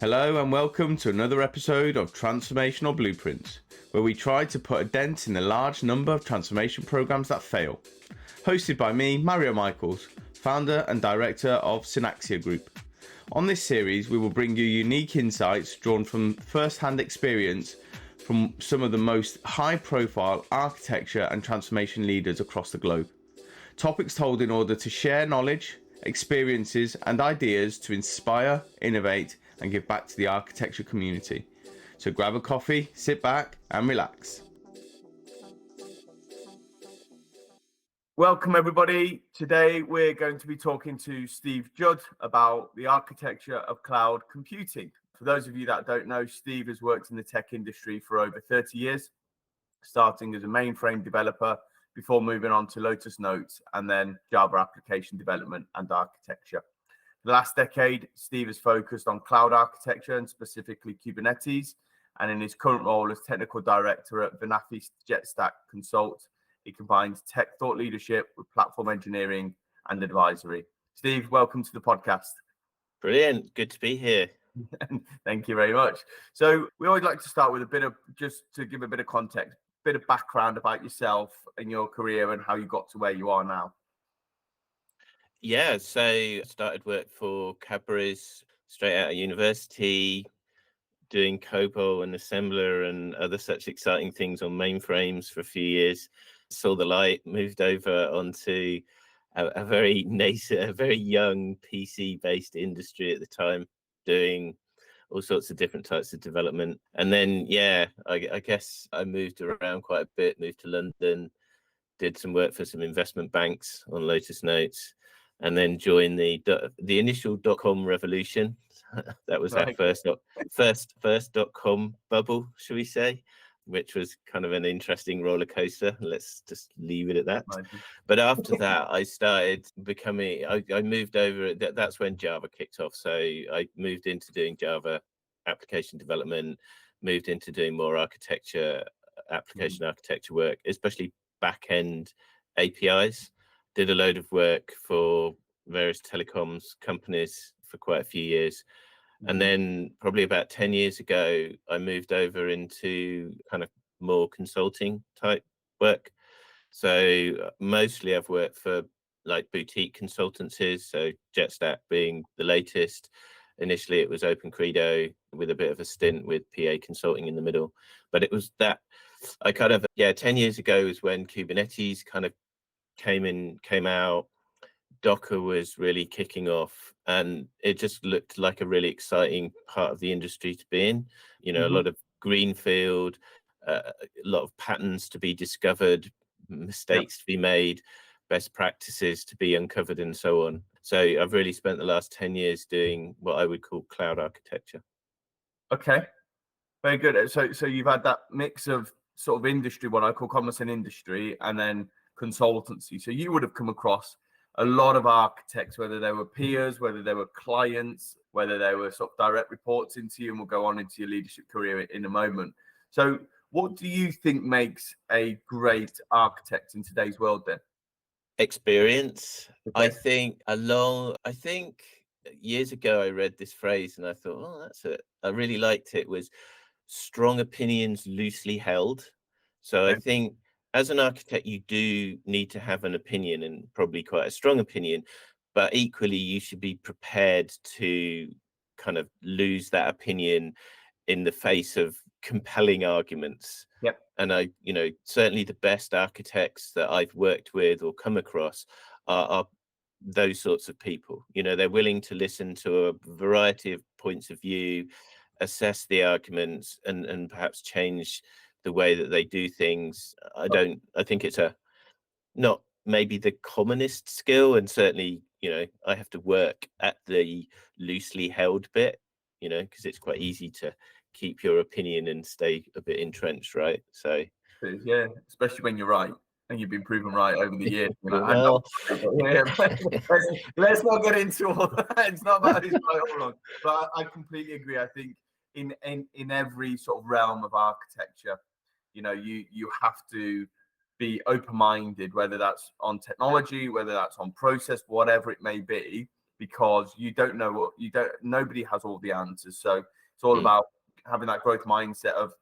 Hello and welcome to another episode of Transformational Blueprints, where we try to put a dent in the large number of transformation programs that fail. Hosted by me, Mario Michaels, founder and director of Synaxia Group. On this series, we will bring you unique insights drawn from first-hand experience from some of the most high-profile architecture and transformation leaders across the globe. Topics told in order to share knowledge, experiences and ideas to inspire, innovate and give back to the architecture community. So grab a coffee, sit back and relax. Welcome everybody. Today we're going to be talking to Steve Judd about the architecture of cloud computing. For those of you that don't know, Steve has worked in the tech industry for over 30 years, starting as a mainframe developer before moving on to Lotus Notes and then Java application development and architecture. The last decade, Steve has focused on cloud architecture and specifically Kubernetes. And in his current role as technical director at Vanafi Jetstack Consult, he combines tech thought leadership with platform engineering and advisory. Steve, welcome to the podcast. Brilliant. Good to be here. Thank you very much. So we always like to start with a bit of, just to give a bit of context, bit of background about yourself and your career and how you got to where you are now. Yeah, so I started work for Cadbury's straight out of university, doing COBOL and assembler and other such exciting things on mainframes for a few years. Saw the light, moved over onto a very nascent, a very young PC-based industry at the time, doing all sorts of different types of development. And then, I guess I moved around quite a bit, moved to London, did some work for some investment banks on Lotus Notes, and then joined the initial .com revolution. That was our first .com bubble, shall we say, which was kind of an interesting roller coaster. Let's just leave it at that. But after that, I started becoming, I moved over, that's when Java kicked off. So I moved into doing Java application development, moved into doing more architecture, application architecture work, especially back-end APIs. Did a load of work for various telecoms companies for quite a few years. And then probably about 10 years ago, I moved over into kind of more consulting type work. So mostly I've worked for like boutique consultancies, so Jetstack being the latest. Initially, it was Open Credo with a bit of a stint with PA Consulting in the middle. But it was that I kind of, 10 years ago was when Kubernetes kind of came out. Docker was really kicking off, and it just looked like a really exciting part of the industry to be in. You know, a lot of greenfield, a lot of patterns to be discovered, mistakes to be made, best practices to be uncovered, and so on. So I've really spent the last 10 years doing what I would call cloud architecture. Okay, very good. So you've had that mix of sort of industry, what I call commerce and industry, and then consultancy. So you would have come across a lot of architects, whether they were peers, whether they were clients, whether they were sort of direct reports into you, and we'll go on into your leadership career in a moment. So what do you think makes a great architect in today's world then? Experience. I think years ago I read this phrase and I thought, oh, that's it. I really liked it. It was strong opinions loosely held. So I think as an architect, you do need to have an opinion, and probably quite a strong opinion, but equally you should be prepared to kind of lose that opinion in the face of compelling arguments. Yep. And certainly the best architects that I've worked with or come across are those sorts of people. You know, they're willing to listen to a variety of points of view, assess the arguments, and perhaps change the way that they do things. I think it's not maybe the commonest skill, and certainly, I have to work at the loosely held bit, because it's quite easy to keep your opinion and stay a bit entrenched, right? So yeah, especially when you're right and you've been proven right over the years. Let's not get into all that. It's not about who's right or wrong, but I completely agree. I think in every sort of realm of architecture, you have to be open-minded, whether that's on technology, whether that's on process, whatever it may be. because you don't know what nobody has all the answers. So it's all about having that growth mindset of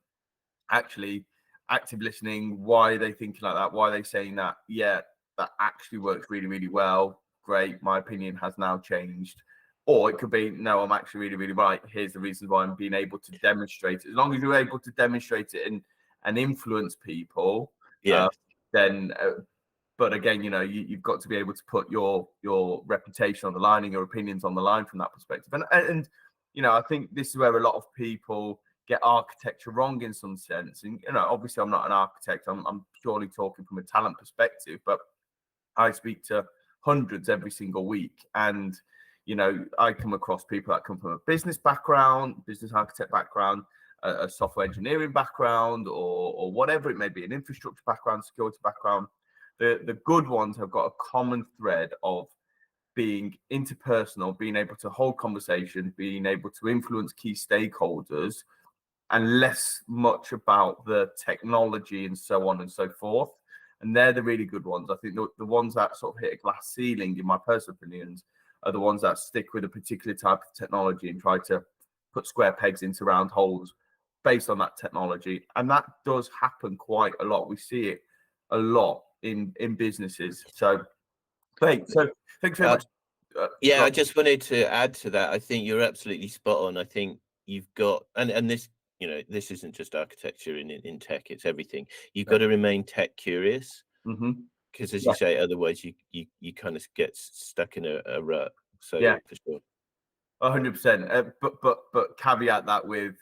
actually active listening. Why are they thinking like that? Why are they saying that? Yeah, that actually works really, really well. Great. My opinion has now changed. Or it could be, no, I'm actually really, really right. Here's the reasons why I'm being able to demonstrate it. As long as you're able to demonstrate it and influence people, then but again, you've got to be able to put your reputation on the line and your opinions on the line from that perspective. And I think this is where a lot of people get architecture wrong in some sense. And obviously, I'm not an architect. I'm purely talking from a talent perspective, but I speak to hundreds every single week, and I come across people that come from a business background, business architect background, a software engineering background, or whatever it may be, an infrastructure background, security background. The good ones have got a common thread of being interpersonal, being able to hold conversation, being able to influence key stakeholders, and less much about the technology and so on and so forth. And they're the really good ones. I think the ones that sort of hit a glass ceiling, in my personal opinions, are the ones that stick with a particular type of technology and try to put square pegs into round holes based on that technology. And that does happen quite a lot. We see it a lot in businesses. So great. So thanks very much. I just wanted to add to that. I think you're absolutely spot on. I think you've got, and this, this isn't just architecture in tech, it's everything. You've got to remain tech curious, because as you say, otherwise you kind of get stuck in a rut. So for sure. 100%. But caveat that with,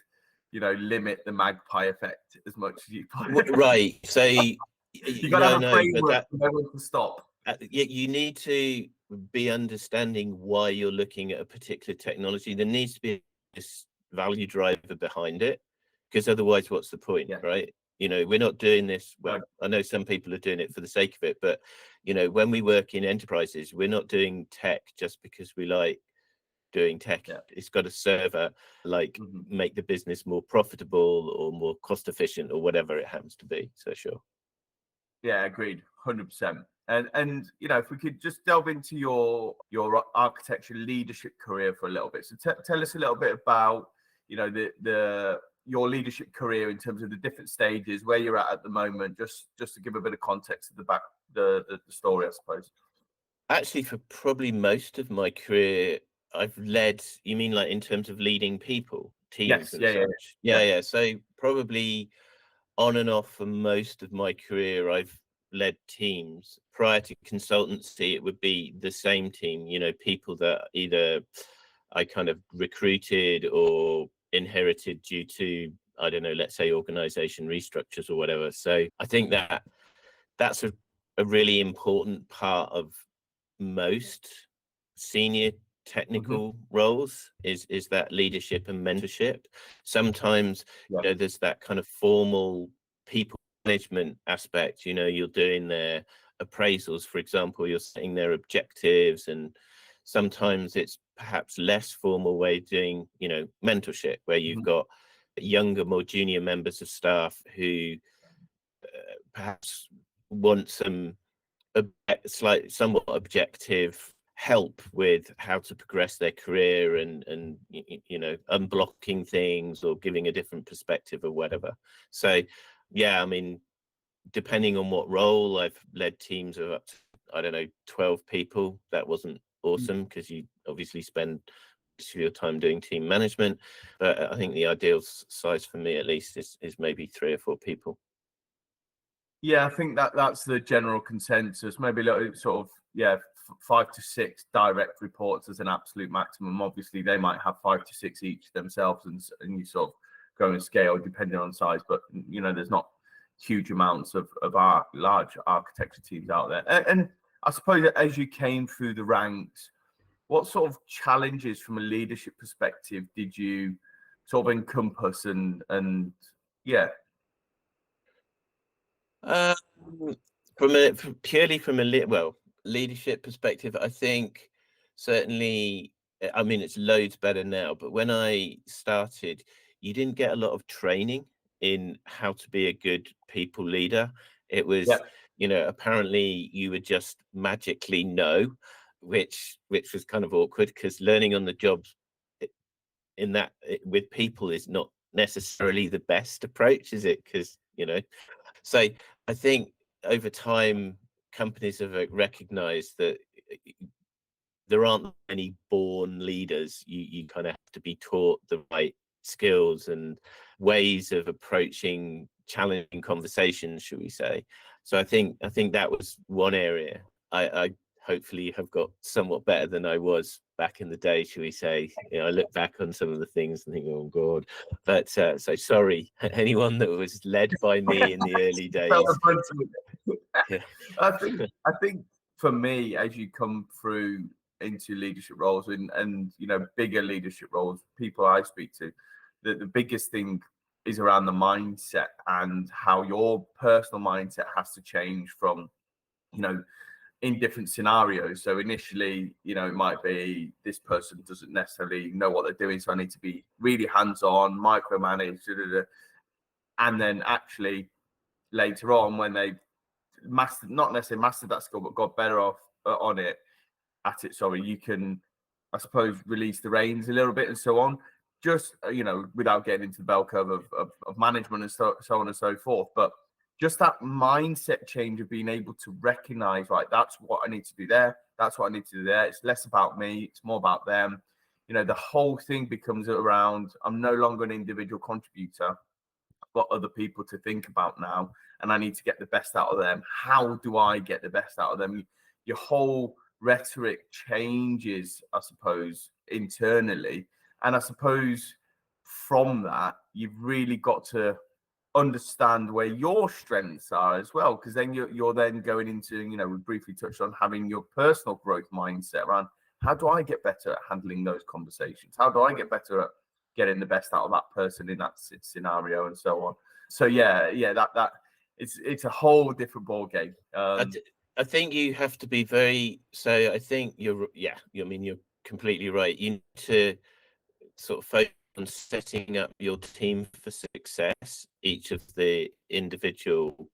limit the magpie effect as much as you can. Right. So you got to have a framework to know when to stop. You need to be understanding why you're looking at a particular technology. There needs to be this value driver behind it, because otherwise what's the point, right? We're not doing this, well, I know some people are doing it for the sake of it, but when we work in enterprises, we're not doing tech just because we like doing tech. It's got to serve make the business more profitable or more cost efficient or whatever it happens to be. So sure. Yeah, agreed, 100%. And if we could just delve into your architecture leadership career for a little bit. So tell us a little bit about your leadership career in terms of the different stages, where you're at the moment, just to give a bit of context to the story, I suppose. Actually, for probably most of my career, I've led. You mean like in terms of leading people, teams, and such? Yeah. So probably on and off for most of my career, I've led teams. Prior to consultancy, it would be the same team, people that either I kind of recruited or inherited due to, I don't know, let's say organization restructures or whatever. So I think that's a really important part of most senior technical roles is that leadership and mentorship. Sometimes there's that kind of formal people management aspect. You're doing their appraisals, for example, you're setting their objectives, and sometimes it's perhaps less formal way of doing mentorship, where you've got younger, more junior members of staff who perhaps want some somewhat objective help with how to progress their career and unblocking things or giving a different perspective or whatever. So I mean, depending on what role, I've led teams of up to, I don't know, 12 people. That wasn't awesome because you obviously spend most of your time doing team management, but I think the ideal size for me at least is maybe 3 or 4 people. Yeah, I think that's the general consensus. Maybe a little sort of 5 to 6 direct reports as an absolute maximum. Obviously, they might have 5 to 6 each themselves, and you sort of go and scale depending on size. But there's not huge amounts of our large architecture teams out there. And I suppose as you came through the ranks, what sort of challenges from a leadership perspective did you sort of encompass and From a leadership perspective, I think certainly, I mean, it's loads better now, but when I started, you didn't get a lot of training in how to be a good people leader. It was, apparently you would just magically know which was kind of awkward, because learning on the job with people is not necessarily the best approach, is it? Because, so I think over time companies have recognized that there aren't any born leaders. You kind of have to be taught the right skills and ways of approaching challenging conversations, should we say. So I think that was one area I hopefully have got somewhat better than I was back in the day, should we say. I look back on some of the things and think, oh God. But so sorry, anyone that was led by me in the early days. Yeah. I think for me, as you come through into leadership roles and bigger leadership roles, people I speak to, the biggest thing is around the mindset and how your personal mindset has to change from, in different scenarios. So initially, it might be this person doesn't necessarily know what they're doing, so I need to be really hands-on, micromanage, and then actually later on, when they not necessarily mastered that skill, but got better off at it, sorry, you can, I suppose, release the reins a little bit and so on, just without getting into the bell curve of management and so on and so forth. But just that mindset change of being able to recognize, right, that's what I need to do there, that's what I need to do there. It's less about me, it's more about them. The whole thing becomes around, I'm no longer an individual contributor, I've got other people to think about now, and I need to get the best out of them. How do I get the best out of them? Your whole rhetoric changes, I suppose, internally. And I suppose from that, you've really got to understand where your strengths are as well, because then you're then going into, we briefly touched on having your personal growth mindset around, how do I get better at handling those conversations? How do I get better at getting the best out of that person in that scenario and so on? So that it's a whole different ball game. I think you have to be very, so I think you're completely right. You need to sort of focus on setting up your team for success, each of the individual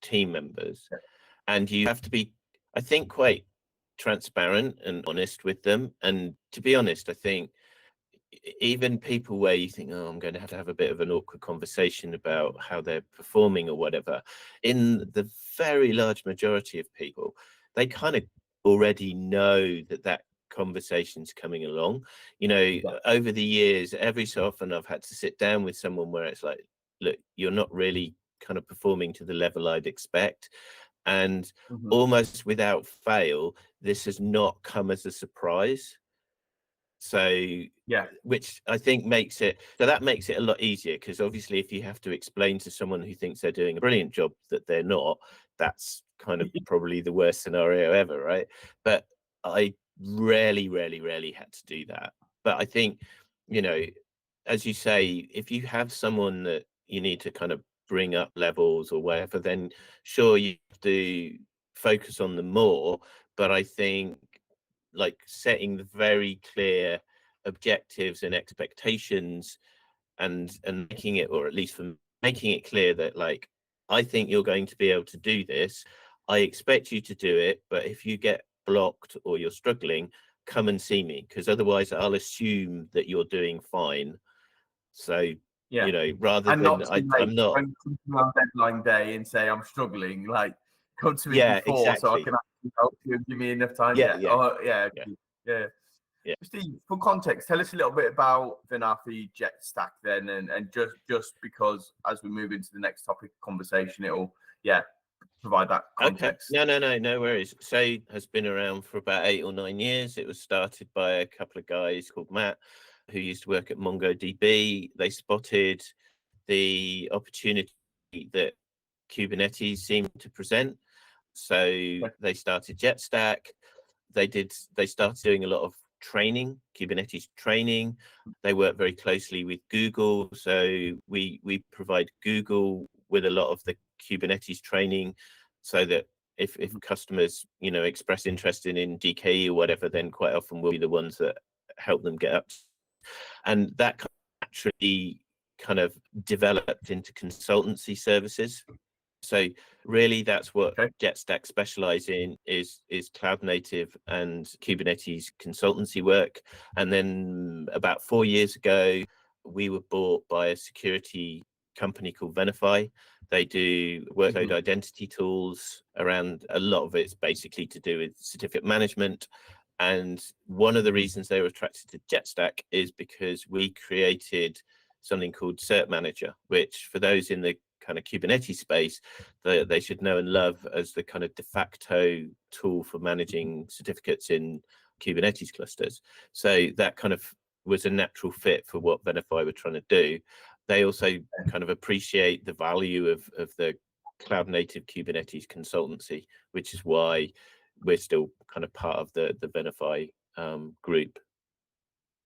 team members. Yeah. And you have to be, I think, quite transparent and honest with them. And to be honest, I think even people where you think, oh, I'm going to have a bit of an awkward conversation about how they're performing or whatever, in the very large majority of people, they kind of already know that conversation's coming along. Over the years, every so often I've had to sit down with someone where it's like, look, you're not really kind of performing to the level I'd expect. And almost without fail, this has not come as a surprise. So which I think makes it a lot easier, because obviously if you have to explain to someone who thinks they're doing a brilliant job that they're not, that's kind of probably the worst scenario ever, right? But I rarely had to do that. But I think, as you say, if you have someone that you need to kind of bring up levels or whatever, then sure, you have to focus on them more. But I think like setting the very clear objectives and expectations and making it, or at least for making it clear that, like, I think you're going to be able to do this, I expect you to do it, but if you get blocked or you're struggling, come and see me, because otherwise I'll assume that you're doing fine. So rather and than I'm not on deadline day and say I'm struggling, like, come to me before, exactly, so I can actually help you and give me enough time. Yeah. Steve, for context, tell us a little bit about Vinarthi Jetstack then, and just because as we move into the next topic of conversation, it'll provide that context. Okay. No worries. So has been around for about 8 or 9 years. It was started by a couple of guys called Matt, who used to work at MongoDB. They spotted the opportunity that Kubernetes seemed to present. So they started Jetstack. They started doing a lot of training, Kubernetes training. They work very closely with Google. So we provide Google with a lot of the Kubernetes training, so that if customers, express interest in DKE or whatever, then quite often we'll be the ones that help them get up. And that actually kind of developed into consultancy services. So really that's what Okay. Jetstack specialize in is cloud native and Kubernetes consultancy work. And then about 4 years ago, we were bought by a security company called Venafi. They do workload identity tools around, a lot of it's basically to do with certificate management. And one of the reasons they were attracted to Jetstack is because we created something called Cert Manager, which for those in the kind of Kubernetes space, they should know and love as the kind of de facto tool for managing certificates in Kubernetes clusters. So that kind of was a natural fit for what Venafi were trying to do. They also kind of appreciate the value of the cloud native Kubernetes consultancy, which is why we're still kind of part of the Venafi group.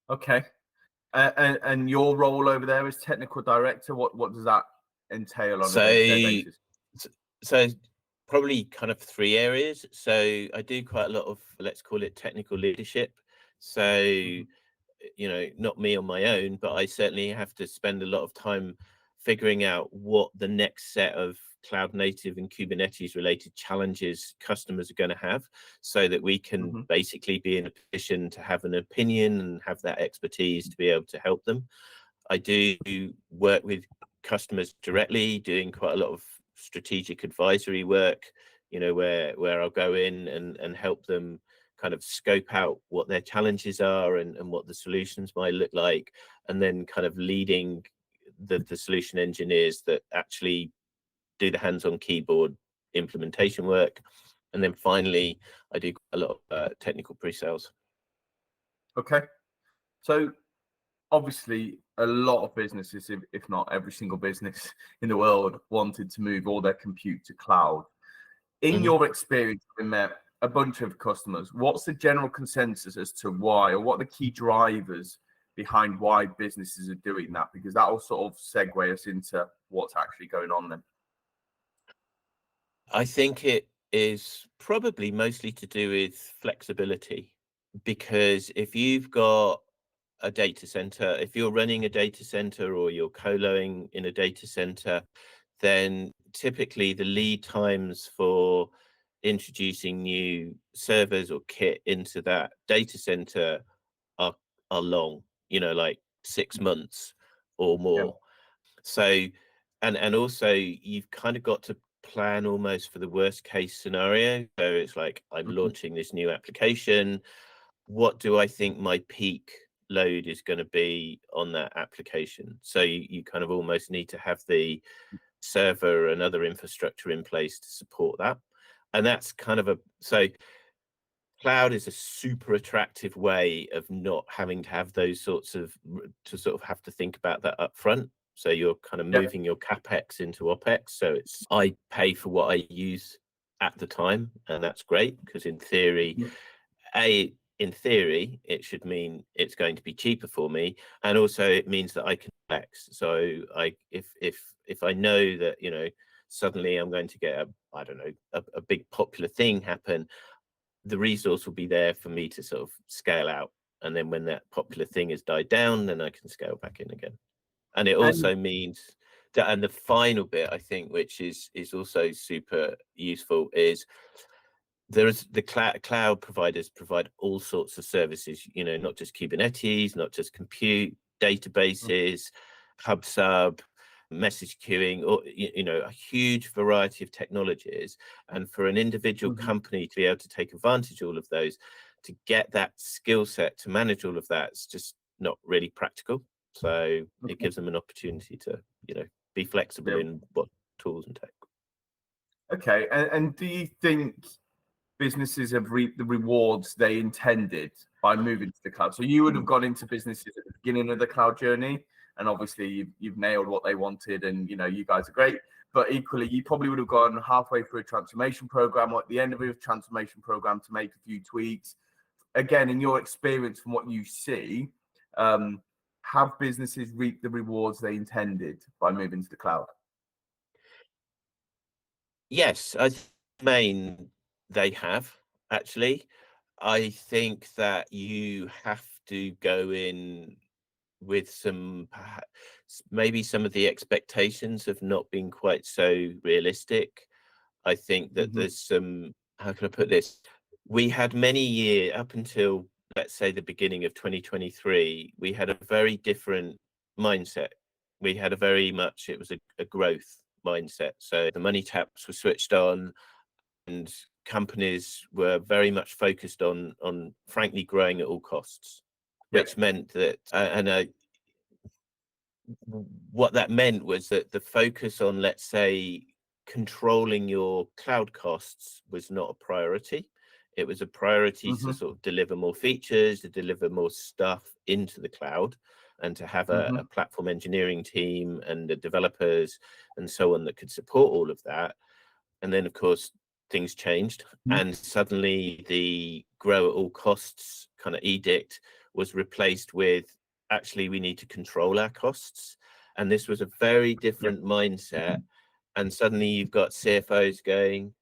Okay. And your role over there as technical director, what does that entail on a day-to-day basis? So probably kind of 3 areas. So I do quite a lot of, let's call it technical leadership. So not me on my own, but I certainly have to spend a lot of time figuring out what the next set of cloud native and Kubernetes related challenges customers are going to have, so that we can basically be in a position to have an opinion and have that expertise to be able to help them. I do work with customers directly, doing quite a lot of strategic advisory work, where I'll go in and help them kind of scope out what their challenges are and what the solutions might look like, and then kind of leading the solution engineers that actually do the hands-on keyboard implementation work. And then finally, I do a lot of technical pre-sales. Okay. So obviously a lot of businesses, if not every single business in the world, wanted to move all their compute to cloud. In your experience, having met a bunch of customers, what's the general consensus as to why, or what are the key drivers behind why businesses are doing that? Because that will sort of segue us into what's actually going on then. I think it is probably mostly to do with flexibility, because if you've got a data center, if you're running a data center or you're coloing in a data center, then typically the lead times for introducing new servers or kit into that data center are long, like 6 months or more. So, and also you've kind of got to plan almost for the worst case scenario. So it's like, I'm launching this new application. What do I think my peak load is going to be on that application? So you kind of almost need to have the server and other infrastructure in place to support that. And that's kind of so cloud is a super attractive way of not having to have those sorts of, to sort of have to think about that up front. So you're kind of moving your CapEx into OpEx. So I pay for what I use at the time. And that's great, because in theory, in theory, it should mean it's going to be cheaper for me, and also it means that I can flex. So if I know that suddenly I'm going to get a big popular thing happen, the resource will be there for me to sort of scale out, and then when that popular thing has died down, then I can scale back in again. And it also means that, and the final bit I think, which is also super useful, is there's the cloud providers provide all sorts of services, not just Kubernetes, not just compute, databases, hub sub, message queuing, or a huge variety of technologies. And for an individual company to be able to take advantage of all of those, to get that skill set to manage all of that, it's just not really practical. So it gives them an opportunity to be flexible in what tools and tech. Okay. And do you think businesses have reaped the rewards they intended by moving to the cloud? So you would have gone into businesses at the beginning of the cloud journey, and obviously you've nailed what they wanted, and you guys are great. But equally, you probably would have gone halfway through a transformation program, or at the end of a transformation program, to make a few tweaks. Again, in your experience, from what you see, have businesses reaped the rewards they intended by moving to the cloud? Yes, they have, actually. I think that you have to go in with some maybe some of the expectations have not been quite so realistic. I think that there's some, how can I put this? We had many years up until, let's say, the beginning of 2023, we had a very different mindset. We had a very much, it was a growth mindset. So the money taps were switched on and companies were very much focused on frankly growing at all costs, which meant that, what that meant was that the focus on, let's say, controlling your cloud costs was not a priority. It was a priority to sort of deliver more features, to deliver more stuff into the cloud, and to have a platform engineering team and the developers and so on that could support all of that. And then, of course, things changed, and suddenly the grow at all costs kind of edict was replaced with, actually, we need to control our costs. And this was a very different mindset. And suddenly you've got CFOs going,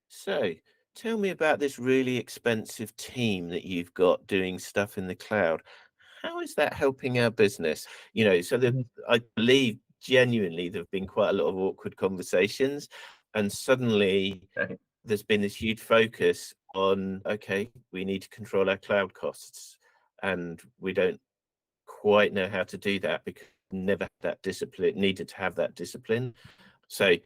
so tell me about this really expensive team that you've got doing stuff in the cloud. How is that helping our business? You know, so I believe genuinely there have been quite a lot of awkward conversations. And suddenly there's been this huge focus on, okay, we need to control our cloud costs. And we don't quite know how to do that because we never had that discipline, needed to have that discipline. So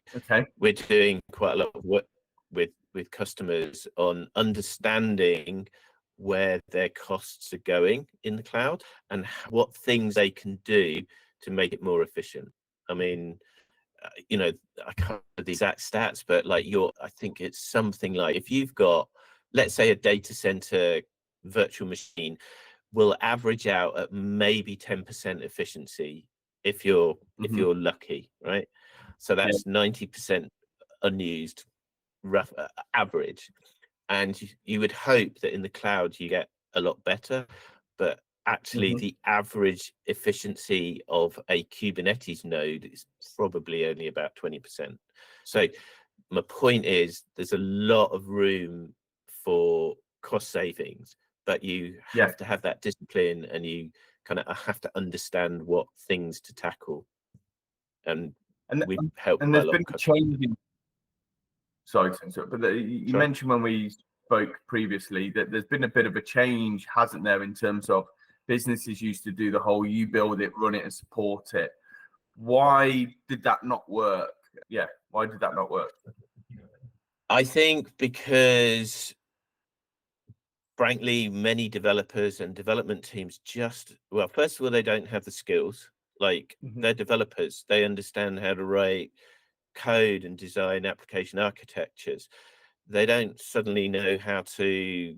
we're doing quite a lot of work with customers on understanding where their costs are going in the cloud and what things they can do to make it more efficient. I mean, you know, I can't remember the exact stats, but like I think it's something like, if you've got, let's say, a data center virtual machine will average out at maybe 10% efficiency if you're lucky, right? So that's 90% unused, rough average. And you would hope that in the cloud you get a lot better, but actually the average efficiency of a Kubernetes node is probably only about 20%. So my point is, there's a lot of room for cost savings, but you have to have that discipline, and you kind of have to understand what things to tackle. And we've helped and quite there's a lot been of a change in, sorry, but you Sure. mentioned when we spoke previously that there's been a bit of a change, hasn't there, in terms of businesses used to do the whole you build it, run it, and support it. Why did that not work? Why did that not work? I think because, frankly, many developers and development teams well, first of all, they don't have the skills. Like, they're developers, they understand how to write code and design application architectures. They don't suddenly know how to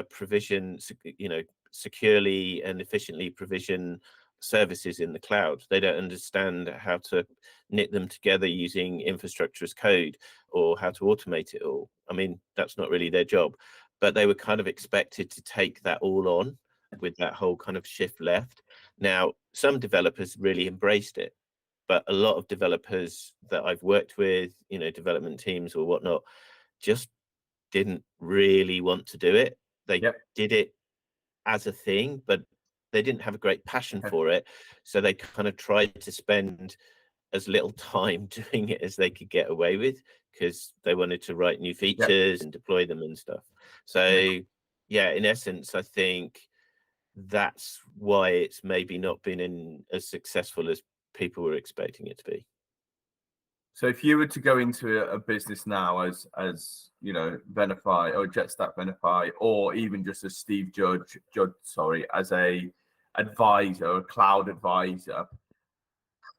provision, securely and efficiently provision services in the cloud. They don't understand how to knit them together using infrastructure as code, or how to automate it all. I mean, that's not really their job, but they were kind of expected to take that all on with that whole kind of shift left. Now, some developers really embraced it, but a lot of developers that I've worked with, development teams or whatnot, just didn't really want to do it. They did it as a thing, but they didn't have a great passion for it. So they kind of tried to spend as little time doing it as they could get away with, because they wanted to write new features and deploy them and stuff. So in essence, I think that's why it's maybe not been as successful as people were expecting it to be. So if you were to go into a business now as Venafi or Jetstack Venafi, or even just as Steve Judd, as a advisor, a cloud advisor,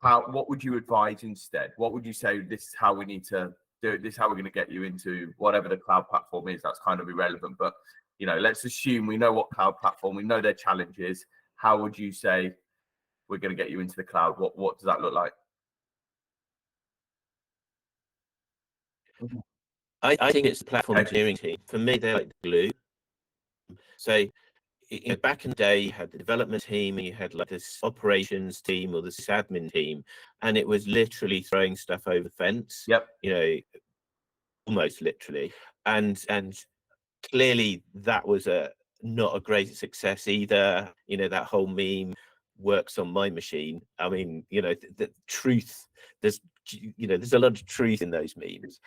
what would you advise instead? What would you say, this is how we need to do it, this is how we're going to get you into whatever the cloud platform is? That's kind of irrelevant, but let's assume we know what cloud platform, we know their challenges. How would you say we're going to get you into the cloud? What does that look like? I think it's the platform engineering team. For me, they're like the glue. So back in the day, you had the development team, and you had like this operations team or the sysadmin team, and it was literally throwing stuff over the fence. Almost literally. And clearly that was not a great success either. That whole meme, works on my machine. I mean, the truth, there's a lot of truth in those memes.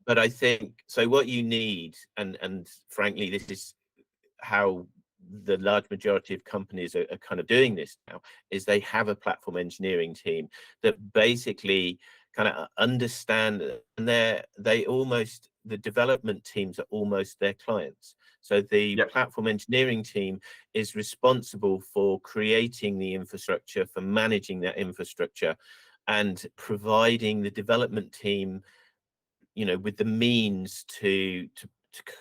But I think, so what you need, and frankly, this is how the large majority of companies are kind of doing this now, is they have a platform engineering team that basically kind of understand, and the development teams are almost their clients. So the platform engineering team is responsible for creating the infrastructure, for managing that infrastructure, and providing the development team, with the means to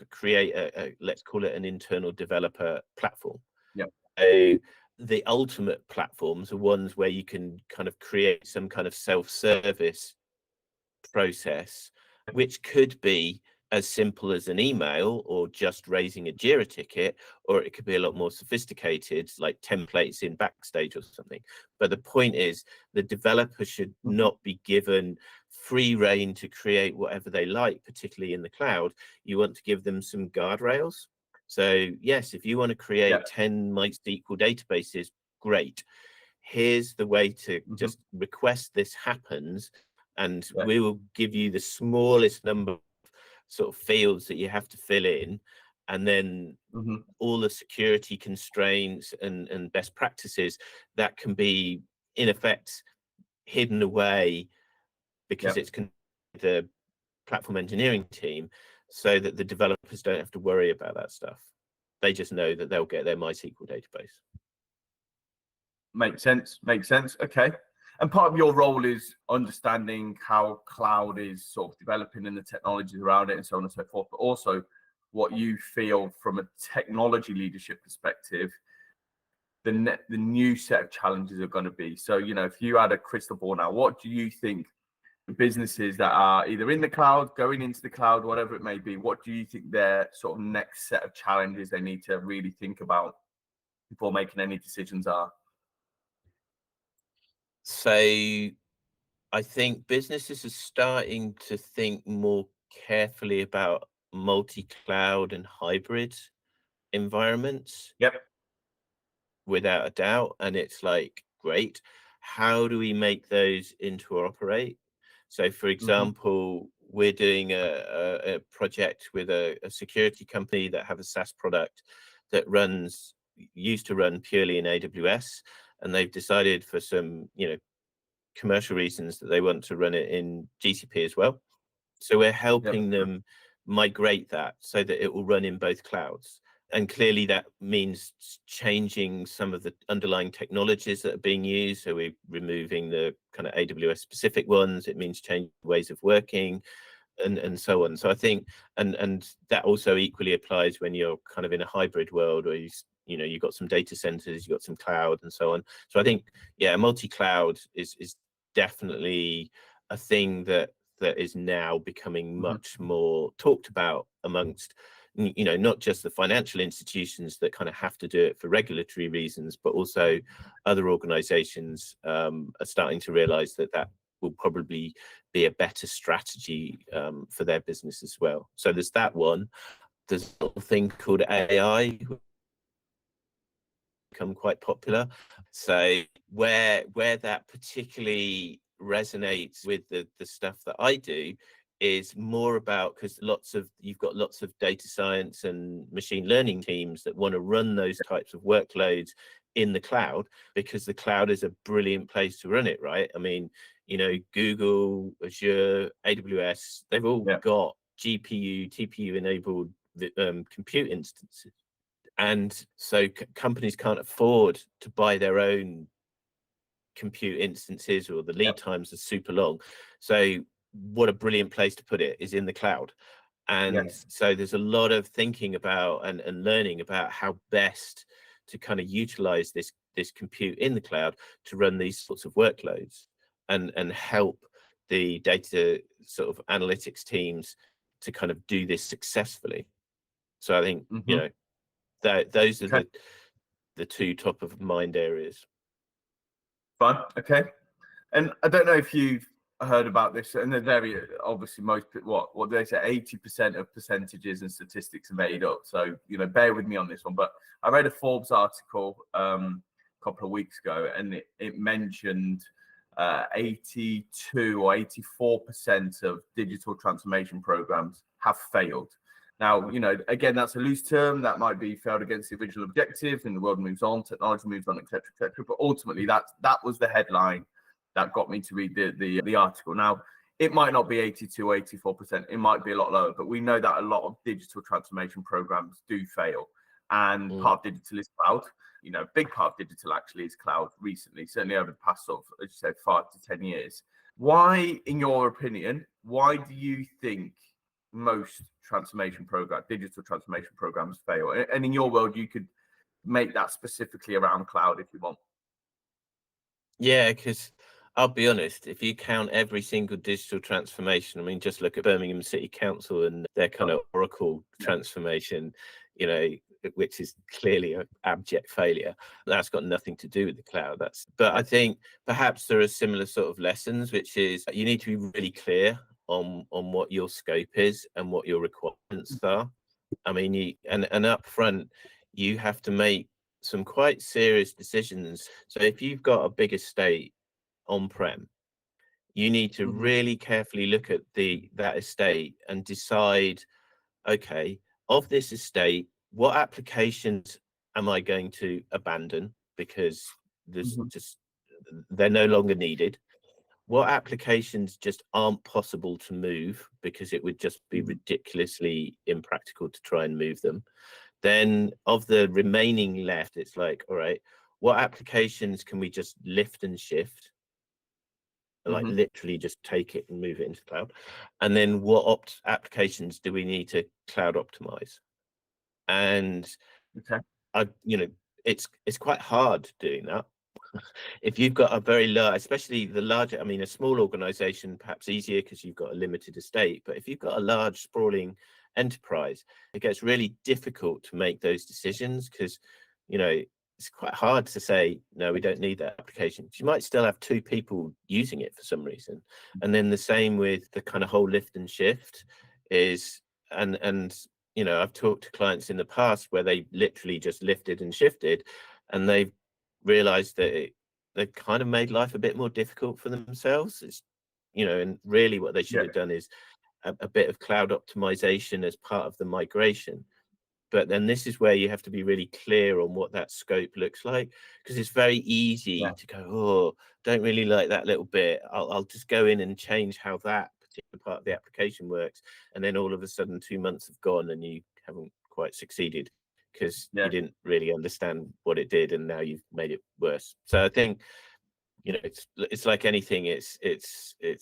create a let's call it an internal developer platform. So the ultimate platforms are ones where you can kind of create some kind of self-service process, which could be as simple as an email or just raising a Jira ticket, or it could be a lot more sophisticated, like templates in Backstage or something. But the point is, the developer should not be given free rein to create whatever they like, particularly in the cloud. You want to give them some guardrails. So yes, if you want to create 10 MySQL databases, great. Here's the way to just request this happens, and we will give you the smallest number of sort of fields that you have to fill in, and then all the security constraints and best practices that can be in effect hidden away, because it's the platform engineering team, so that the developers don't have to worry about that stuff. They just know that they'll get their MySQL database. Makes sense. Okay. And part of your role is understanding how cloud is sort of developing and the technologies around it and so on and so forth, but also what you feel from a technology leadership perspective, the new set of challenges are going to be. So, if you had a crystal ball now, what do you think businesses that are either in the cloud, going into the cloud, whatever it may be, what do you think their sort of next set of challenges they need to really think about before making any decisions are? So I think businesses are starting to think more carefully about multi-cloud and hybrid environments. Without a doubt. And it's like, great, how do we make those interoperate? So for example, we're doing a project with a security company that have a SaaS product that used to run purely in AWS, and they've decided for some commercial reasons that they want to run it in GCP as well. So we're helping them migrate that so that it will run in both clouds. And clearly that means changing some of the underlying technologies that are being used. So we're removing the kind of AWS specific ones. It means changing ways of working and so on. So I think, and that also equally applies when you're kind of in a hybrid world, where you've got some data centers, you've got some cloud and so on. So I think, multi-cloud is definitely a thing that is now becoming much more talked about amongst, not just the financial institutions that kind of have to do it for regulatory reasons, but also other organizations are starting to realize that will probably be a better strategy for their business as well. So there's that one. There's a little thing called AI, become quite popular. So where that particularly resonates with the stuff that I do is more about, because you've got lots of data science and machine learning teams that want to run those types of workloads in the cloud, because the cloud is a brilliant place to run it, right? I mean, Google, Azure, AWS, they've all got GPU, TPU enabled compute instances. And so companies can't afford to buy their own compute instances, or the lead times are super long. So what a brilliant place to put it is in the cloud. And so there's a lot of thinking about and learning about how best to kind of utilize this compute in the cloud to run these sorts of workloads and help the data sort of analytics teams to kind of do this successfully. So I think, those are the two top of mind areas. Fine. Okay. And I don't know if you've heard about this, and they're very obviously most what they say 80% of percentages and statistics are made up. So bear with me on this one. But I read a Forbes article couple of weeks ago, and it mentioned 82 or 84% of digital transformation programs have failed. Now, again, that's a loose term. That might be failed against the original objective, and the world moves on, technology moves on, etc., etc. But ultimately, that was the headline that got me to read the article. Now, it might not be 82, 84%. It might be a lot lower, but we know that a lot of digital transformation programs do fail. And part of digital is cloud. A big part of digital actually is cloud recently, certainly over the past sort of, as you said, 5 to 10 years. Why, in your opinion, why do you think most digital transformation programs fail? And in your world, you could make that specifically around cloud if you want. Yeah, because I'll be honest, if you count every single digital transformation, I mean, just look at Birmingham City Council and their kind of Oracle transformation, which is clearly an abject failure. That's got nothing to do with the cloud. But I think perhaps there are similar sort of lessons, which is you need to be really clear on what your scope is and what your requirements are. I mean, and up front, you have to make some quite serious decisions. So if you've got a big estate on-prem, you need to really carefully look at that estate and decide, okay, of this estate, what applications am I going to abandon because they're no longer needed? What applications just aren't possible to move because it would just be ridiculously impractical to try and move them? Then of the remaining left, it's like, all right, what applications can we just lift and shift? Like literally just take it and move it into cloud. And then what applications do we need to cloud optimize? And it's quite hard doing that. If you've got a very large, especially the larger, I mean, a small organization, perhaps easier because you've got a limited estate. But if you've got a large sprawling enterprise, it gets really difficult to make those decisions because, it's quite hard to say, no, we don't need that application. You might still have 2 people using it for some reason. And then the same with the kind of whole lift and shift is, and I've talked to clients in the past where they literally just lifted and shifted and they've realized that they've kind of made life a bit more difficult for themselves. It's, and really what they should have done is a bit of cloud optimization as part of the migration. But then this is where you have to be really clear on what that scope looks like, because it's very easy to go, oh, don't really like that little bit. I'll just go in and change how that particular part of the application works. And then all of a sudden 2 months have gone and you haven't quite succeeded because you didn't really understand what it did. And now you've made it worse. So I think, it's like anything. It's if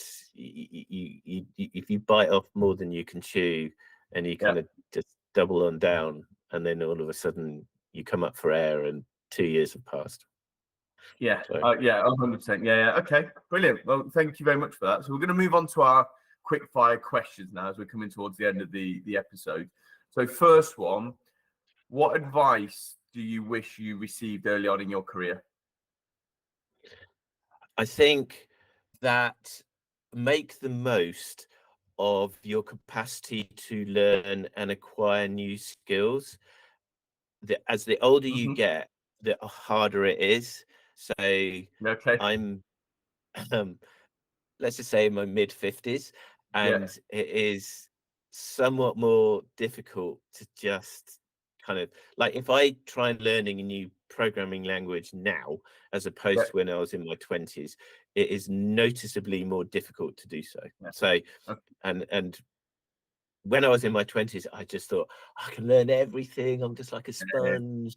you bite off more than you can chew and you kind of just double on down, and then all of a sudden you come up for air and 2 years have passed. 100%. Okay, brilliant. Well, thank you very much for that. So we're going to move on to our quick fire questions now as we're coming towards the end of the episode. So first one, what advice do you wish you received early on in your career? I think that make the most of your capacity to learn and acquire new skills. As the older you get, the harder it is. So I'm, let's just say in my mid 50s, and it is somewhat more difficult to just kind of like, if I try and learning a new programming language now, as opposed to when I was in my 20s, it is noticeably more difficult to do so. So, and when I was in my 20s, I just thought I can learn everything. I'm just like a sponge,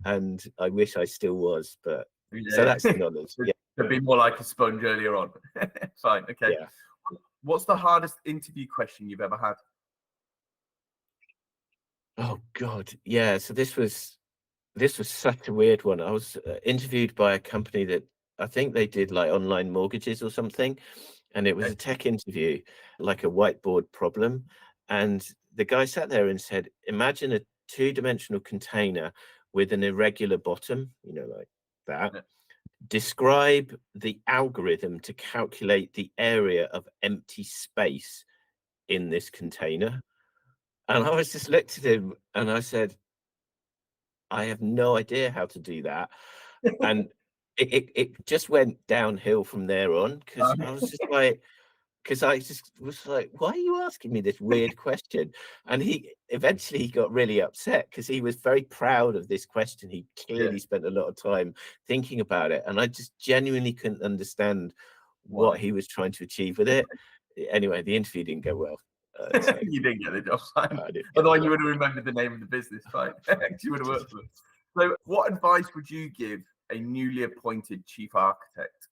and I wish I still was. But so that's the knowledge. To be more like a sponge earlier on. Fine. Okay. Yeah. What's the hardest interview question you've ever had? Oh God, yeah. So this was such a weird one. I was interviewed by a company that I think they did like online mortgages or something, and it was a tech interview, like a whiteboard problem. And the guy sat there and said, imagine a 2-dimensional container with an irregular bottom, like that. Describe the algorithm to calculate the area of empty space in this container. And I was just looked at him and I said, I have no idea how to do that. And it just went downhill from there on, because I was just like, why are you asking me this weird question? And he eventually got really upset because he was very proud of this question. He clearly spent a lot of time thinking about it, and I just genuinely couldn't understand what he was trying to achieve with it. Anyway, the interview didn't go well. So You didn't get the job. Otherwise, you would have remembered the name of the business, right? You would have worked for them. So, what advice would you give a newly appointed chief architect?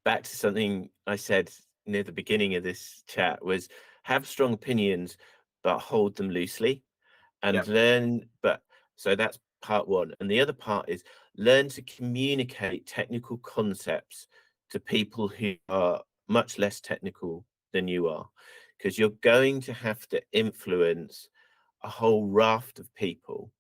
Back to something I said near the beginning of this chat, was have strong opinions, but hold them loosely and learn. So that's part one. And the other part is learn to communicate technical concepts to people who are much less technical than you are, because you're going to have to influence a whole raft of people,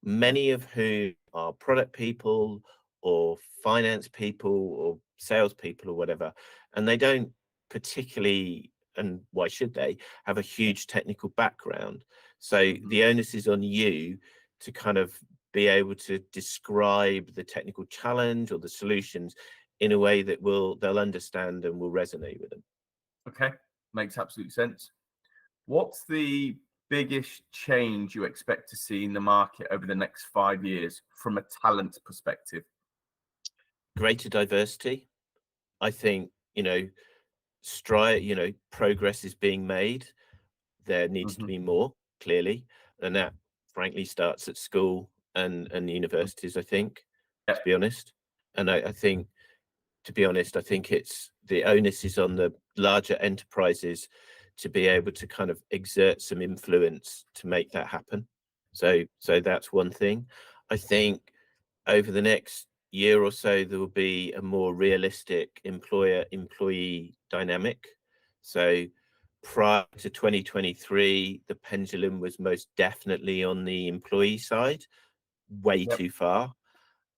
many of whom are product people or finance people or salespeople or whatever, and they don't particularly, and why should they, have a huge technical background. So the onus is on you to kind of be able to describe the technical challenge or the solutions in a way that they'll understand and will resonate with them. Okay, makes absolute sense. What's the biggest change you expect to see in the market over the next 5 years from a talent perspective? Greater diversity. I think, progress is being made. There needs to be more, clearly, and that frankly starts at school and universities, I think, to be honest. And I think, to be honest, I think it's the onus is on the larger enterprises to be able to kind of exert some influence to make that happen. So that's one thing. I think over the next year or so, there will be a more realistic employer-employee dynamic. So prior to 2023, the pendulum was most definitely on the employee side, way too far.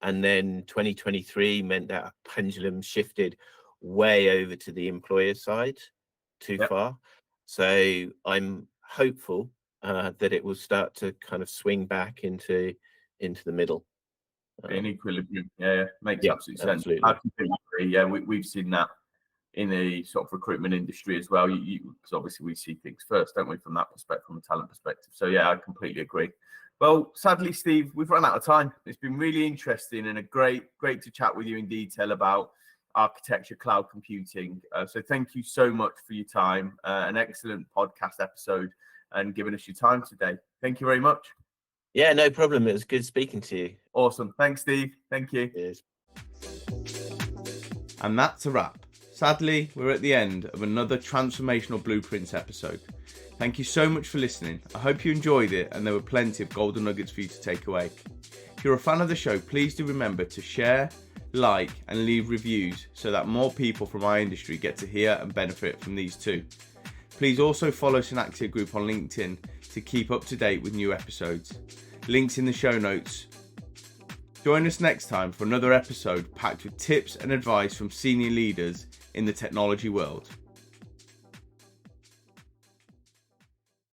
And then 2023 meant that pendulum shifted way over to the employer side, too far. So I'm hopeful that it will start to kind of swing back into the middle. In equilibrium, makes absolute sense. Absolutely. I completely agree. Yeah, we've seen that in the sort of recruitment industry as well. Because obviously we see things first, don't we, from that perspective, from a talent perspective. So yeah, I completely agree. Well, sadly, Steve, we've run out of time. It's been really interesting and great to chat with you in detail about architecture, cloud computing. So thank you so much for your time. An excellent podcast episode and giving us your time today. Thank you very much. Yeah, no problem. It was good speaking to you. Awesome. Thanks, Steve. Thank you. Cheers. And that's a wrap. Sadly, we're at the end of another Transformational Blueprints episode. Thank you so much for listening. I hope you enjoyed it and there were plenty of golden nuggets for you to take away. If you're a fan of the show, please do remember to share, like and leave reviews so that more people from our industry get to hear and benefit from these too. Please also follow Synactia Group on LinkedIn to keep up to date with new episodes. Links in the show notes. Join us next time for another episode packed with tips and advice from senior leaders in the technology world.